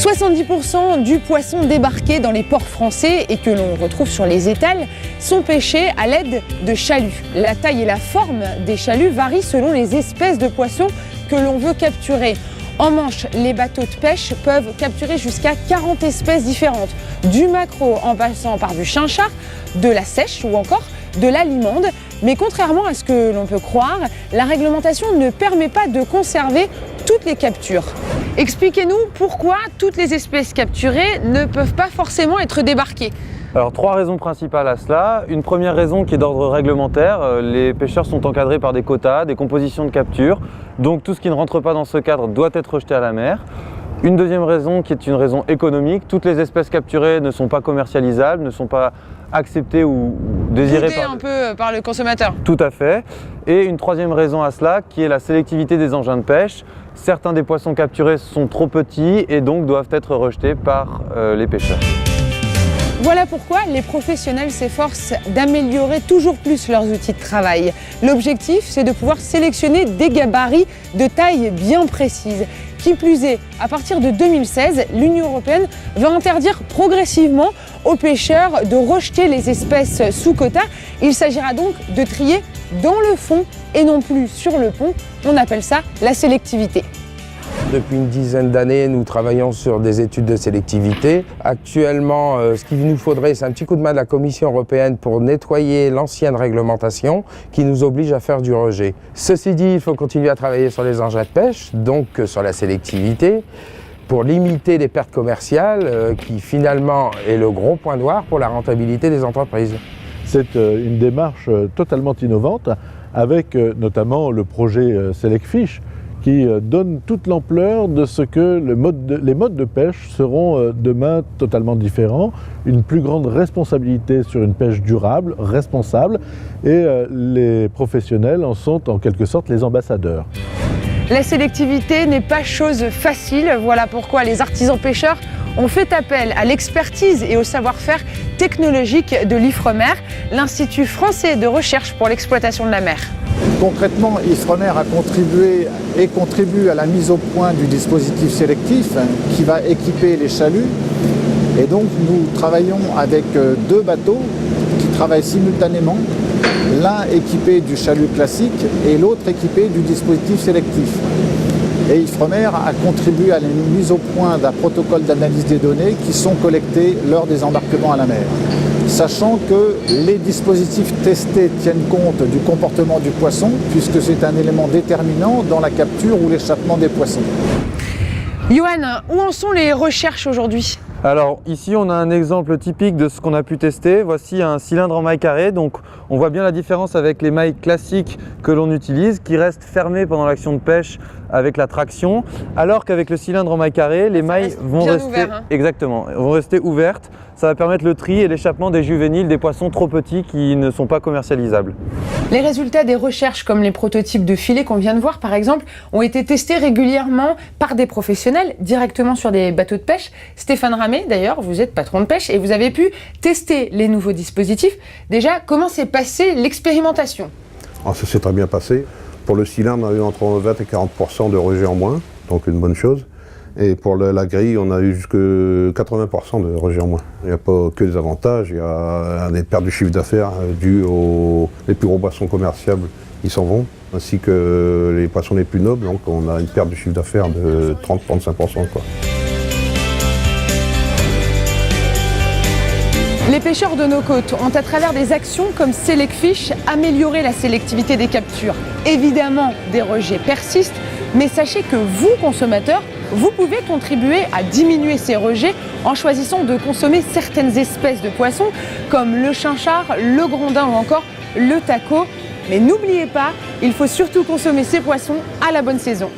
70% du poisson débarqué dans les ports français et que l'on retrouve sur les étals sont pêchés à l'aide de chaluts. La taille et la forme des chaluts varient selon les espèces de poissons que l'on veut capturer. En Manche, les bateaux de pêche peuvent capturer jusqu'à 40 espèces différentes, du maquereau en passant par du chinchard, de la seiche ou encore de la limande. Mais contrairement à ce que l'on peut croire, la réglementation ne permet pas de conserver toutes les captures. Expliquez-nous pourquoi toutes les espèces capturées ne peuvent pas forcément être débarquées. Alors 3 raisons principales à cela. Une première raison qui est d'ordre réglementaire, les pêcheurs sont encadrés par des quotas, des compositions de capture, donc tout ce qui ne rentre pas dans ce cadre doit être rejeté à la mer. Une deuxième raison qui est une raison économique, toutes les espèces capturées ne sont pas commercialisables, ne sont pas acceptées ou désirées par le consommateur. Tout à fait. Et une troisième raison à cela qui est la sélectivité des engins de pêche. Certains des poissons capturés sont trop petits et donc doivent être rejetés par les pêcheurs. Voilà pourquoi les professionnels s'efforcent d'améliorer toujours plus leurs outils de travail. L'objectif, c'est de pouvoir sélectionner des gabarits de taille bien précise. Qui plus est, à partir de 2016, l'Union européenne va interdire progressivement aux pêcheurs de rejeter les espèces sous quota. Il s'agira donc de trier dans le fond et non plus sur le pont. On appelle ça la sélectivité. Depuis une dizaine d'années, nous travaillons sur des études de sélectivité. Actuellement, ce qu'il nous faudrait, c'est un petit coup de main de la Commission européenne pour nettoyer l'ancienne réglementation qui nous oblige à faire du rejet. Ceci dit, il faut continuer à travailler sur les engins de pêche, donc sur la sélectivité, pour limiter les pertes commerciales, qui finalement est le gros point noir pour la rentabilité des entreprises. C'est une démarche totalement innovante, avec notamment le projet SelectFish, qui donne toute l'ampleur de ce que les modes de pêche seront demain totalement différents, une plus grande responsabilité sur une pêche durable, responsable, et les professionnels en sont en quelque sorte les ambassadeurs. La sélectivité n'est pas chose facile, voilà pourquoi les artisans pêcheurs ont fait appel à l'expertise et au savoir-faire technologique de l'IFREMER, l'Institut français de recherche pour l'exploitation de la mer. Concrètement, IFREMER a contribué et contribue à la mise au point du dispositif sélectif qui va équiper les chaluts. Et donc nous travaillons avec 2 bateaux qui travaillent simultanément, l'un équipé du chalut classique et l'autre équipé du dispositif sélectif. Et IFREMER a contribué à la mise au point d'un protocole d'analyse des données qui sont collectées lors des embarquements à la mer. Sachant que les dispositifs testés tiennent compte du comportement du poisson, puisque c'est un élément déterminant dans la capture ou l'échappement des poissons. Johan, où en sont les recherches aujourd'hui ? Alors ici on a un exemple typique de ce qu'on a pu tester. Voici un cylindre en maille carrée, donc on voit bien la différence avec les mailles classiques que l'on utilise, qui restent fermées pendant l'action de pêche avec la traction, alors qu'avec le cylindre en maille carrée, les mailles vont rester ouvertes. Ça va permettre le tri et l'échappement des juvéniles, des poissons trop petits qui ne sont pas commercialisables. Les résultats des recherches, comme les prototypes de filets qu'on vient de voir par exemple, ont été testés régulièrement par des professionnels directement sur des bateaux de pêche. Stéphane Ramé, d'ailleurs, vous êtes patron de pêche et vous avez pu tester les nouveaux dispositifs. Déjà, comment s'est passée l'expérimentation ? Ça s'est très bien passé. Pour le cylindre, on a eu entre 20 et 40% de rejet en moins, donc une bonne chose. Et pour la grille, on a eu jusque 80% de rejet en moins. Il n'y a pas que des avantages, il y a des pertes de chiffre d'affaires dues aux les plus gros poissons commerciables qui s'en vont, ainsi que les poissons les plus nobles. Donc on a une perte de chiffre d'affaires de 30-35%. Les pêcheurs de nos côtes ont, à travers des actions comme SelectFish, amélioré la sélectivité des captures. Évidemment, des rejets persistent, mais sachez que vous, consommateurs, vous pouvez contribuer à diminuer ces rejets en choisissant de consommer certaines espèces de poissons comme le chinchard, le grondin ou encore le taco. Mais n'oubliez pas, il faut surtout consommer ces poissons à la bonne saison.